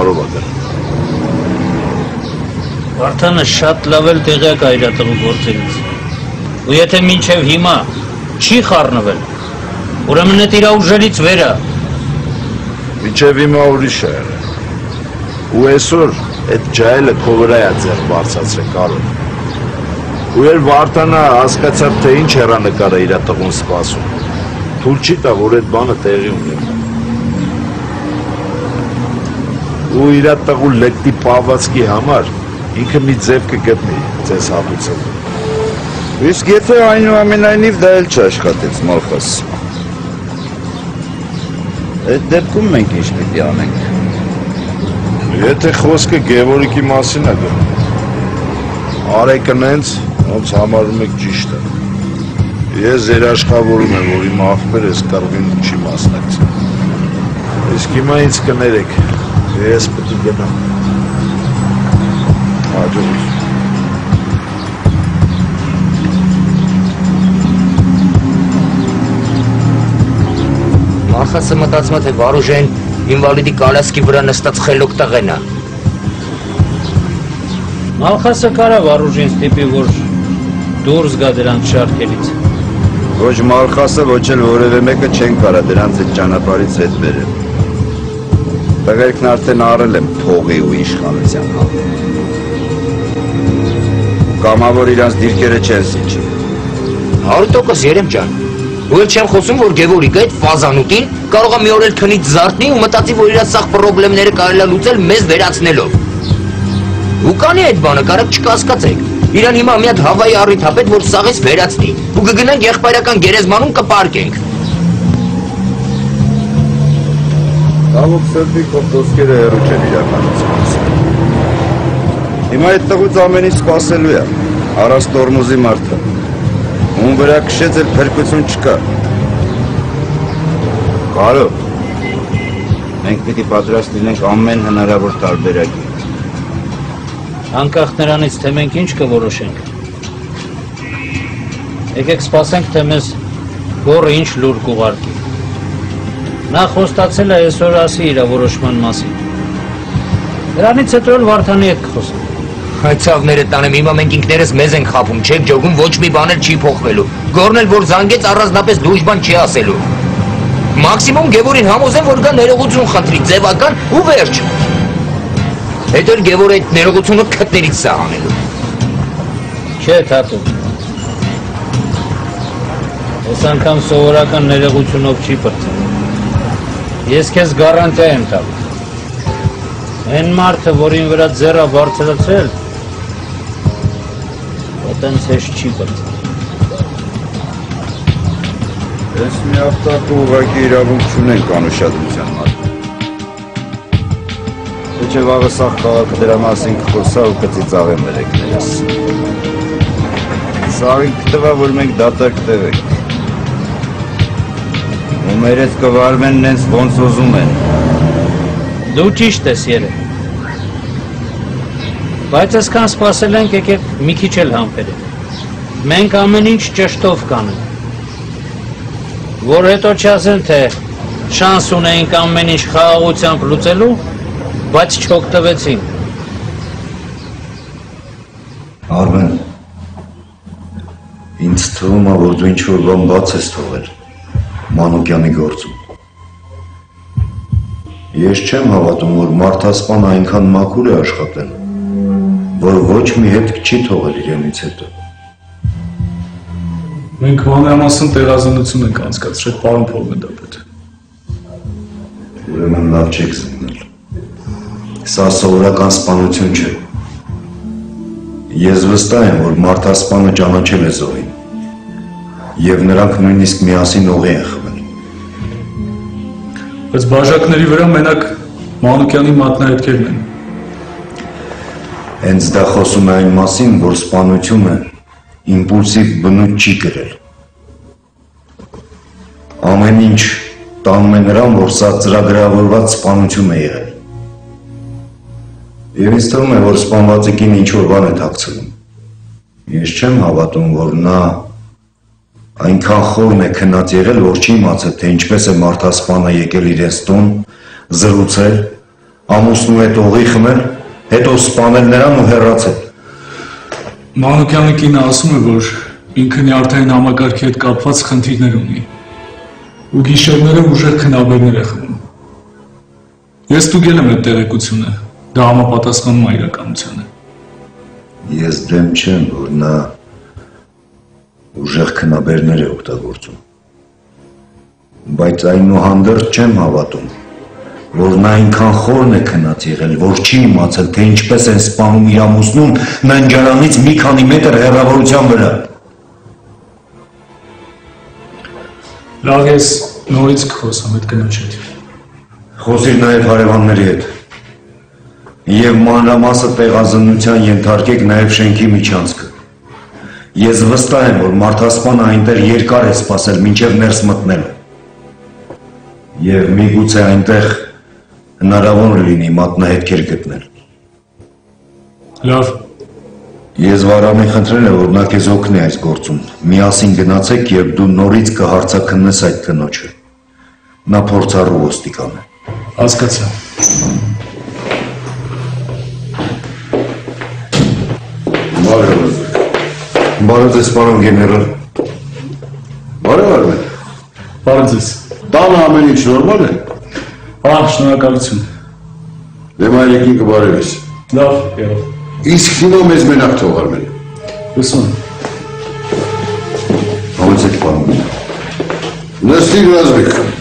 Բարով ակր։ Վարդանը շատ լավ էլ տեղյակ է իր տղու գործերից։ Ու եթե մինչև հիմա չի խառնվել, ուրեմն այդ իր ուժերից վեր է։ Մինչև հիմա ուրիշ է եղել։ Ու այսօր այդ ջահելը քո վրա է ձեռք բարձրացրել Կարոլ։ Ու երբ Վարդանը հասկացավ, թե ինչ հեռանկար է իր տղուն սպասում, թույլ չի տա, որ այդ բանը տեղի ունենա։ Ու իր տղու լեկտի պահվածքի համար ինքը մի ձև կգտնի ձեզ հապուցել։ Իսկ եթե այնուամենայնիվ դա էլ չաշխատեց, Մալխաս։ Այդ դեպքում մենք ինչ պիտի անենք։ Եթե խոսքը Գևորգի մասին է գնում, արեք նենց, ոնց համարում եք ճիշտ է։ Ես երաշխավորում եմ, որ իմ աղբերը այս կռվին չի մասնակցել։ Իսկ հիմա ինձ կներեք, ես պետք է գնամ։ Հաջողություն։ Մալխասը մտածում է, թե Վարուժեն ինվալիդի կալասկի վրա նստած խելոք տղեն է։ Մալխասը կարա Վարուժին ստիպի, որ դուրս գա դրանց շարքերից։ Ոչ Մալխասը, ոչ էլ որևէ մեկը չեն կարա դրանց այդ ճանապարհից հետ բերել։ Տղերքն արդեն առել են փողի ու իշխանության համար։ Կամավոր իրանց դիրքերը չեն սիջի։ 100% Երեմ ջան։ Ու էլ չեմ խոսում, որ Գևորգը այդ ֆազանուտին կարող է մի օր էլ քնից զարթնի ու մտածի, որ իր սաղ խնդիրները կարելի է լուծել մեզ վերացնելով։ Ու կանի այդ բանը, կարեք չկասկածեք։ Իրան հիմա մի հատ Հավայի առիթապետ, որ սաղից վերացնի, ու կգնանք եղբայրական գերեզմանում կպարկենք։ Կավոք սրտի քո խոսքերը հեռու չեն իրականությունից։ Հիմա այդ տղուց ամեն ինչ սպասելու է, առանց տորմուզի մարդը։ Ում վրա քշեց էլ փրկություն չկա։ Կարո՞ղ։ Մենք պիտի պատրաստ լինենք ամեն հնարավոր տարբերակի։ Անկախ նրանից, թե մենք ինչ կորոշենք։ Եկեք սպասենք, թե մեզ գորը ինչ լուր կուղարկի։ Նա խոստացել է այսօր ասի իր որոշման մասին։ Դրանից հետո էլ Վարդանի հետ կխոսենք։ Այդ ցավները տանեմ, հիմա մենք ինքներս մեզ ենք խափում, չեք ջոգում, ոչ մի բան էլ չի փոխվելու։ Գորն էլ որ զանգեց, առանձնապես լուրջ բան չի ասելու։ Մաքսիմում Գևորին համոզեմ, որ գա ներողություն խնդրի, ձևական ու վերջ։ Հետո էլ Գևորը այդ ներողությունը քթներից սա անելու։ Չէ, Թաթո։ Այս անգամ սովորական ներողությունով չի պրծել։ Ես քեզ գարանտիա եմ տալու։ Այն մարդը, որին վրա ձեռը բարձրացել, այտենց հեշտ չի պրծել։ Ես մի ապտակ ու ուղղակի իրավունք չունենք անուշադրության մասին։ Չէ վաղը սաղ քաղաքը դրա մասին կխոսա ու կծիծաղե մերեկներս։ Սաղին կտվա, որ մենք դատակ տևենք։ Ու մեր հետ կվարվեն նենց ոնց ուզում են։ Դու ճիշտ ես Երեմ։ Բայց այսքան սպասել ենք, եկեք մի քիչ էլ համբերենք։ Մենք ամեն ինչ ճշտով կանենք։ Որ հետո չասեն, թե շանս ունեինք ամեն ինչ խաղաղությամբ լուծելու, բայց չօգտվեցին։ Արմեն, ինձ թվում է, որ դու ինչ-որ բան բաց ես թողել Մանուկյանի գործում։ Ես չեմ հավատում, որ մարդասպանը այնքան մաքուր է աշխատել, որ ոչ մի հետք չի թողել իրենից հետո։ Մենք մանրամասն տեղազնություն ենք անցկացրել, պարոն փոխգնդապետ։ Ուրեմն լավ չեք զննել։ Սա սովորական սպանություն չէ։ Ես վստահ եմ, որ մարդասպանը ճանաչել է Զոհին, և նրանք նույնիսկ միասին օղի են խմել։ Բայց բաժակների վրա մենակ Մանուկյանի մատնահետքերն են։ Հենց դա խոսում է այն մասին, որ սպանությունը իմպուլսիվ բնույթ չի կրել։ Ամեն ինչ տանում է նրան, որ սա ծրագրավորված սպանություն է եղել։ Եվ ինձ թվում է, որ սպանվածի կին ինչ-որ բան է թաքցնում։ Ես չեմ հավատում, որ նա այնքան խորն է քնած եղել, որ չի իմացել, թե ինչպես է մարդասպանը եկել իրենց տուն, զրուցել, ամուսնու հետ օղի խմել, հետո սպանել նրան ու հեռացել։ Մանուկյանի կինը ասում է, որ ինքը նյարդային համակարգի հետ կապված խնդիրներ ունի ու գիշերները ուժեղ քնաբերներ է խմում։ Ես ստուգել եմ այդ տեղեկությունը, դա համապատասխանում է իրականությանը։ Ես դեմ չեմ, որ նա ուժեղ քնաբերներ է օգտագործում, բայց այնուհանդերձ չեմ հավատում, որ նա այնքան խորն է քնած եղել, որ չի իմացել, թե ինչպես են սպանում իր ամուսնուն ննջարանից մի քանի մետր հեռավորության վրա։ Լավ, ես նորից կխոսամ այդ կնոջ հետ։ Խոսիր նաև հարևանների հետ և մանրամասը տեղազնության ենթարկեք նաև շենքի միջանցքը։ Ես վստահ եմ, որ մարդասպանը այնտեղ երկար է սպասել մինչև ներս մտնել և միգուցե այնտեղ հնարավոր լինի մատնահետքեր գտնել։ Լավ։ Ես Վարամին խնդրել եմ, որ նա քեզ օգնի այս գործում։ Միասին գնացեք և դու նորից կհարցաքննես այդ կնոջը։ Նա փորձառու ոստիկան է։ Հասկացա։ Բարև ձեզ, պարոն գեներալ։ Բարև Արմեն։ Բարև ձեզ։ Տանը ամեն ինչ նորմալ է։ Շնորհակալություն։ Դե մայրիկին կբարևես։ Լավ, եղավ։ Իսկ հիմա մեզ մենակ թող Արմեն։ Լսում։ Համեցեք, պարոն գեներալ։ Նստիր Ռազմիկ։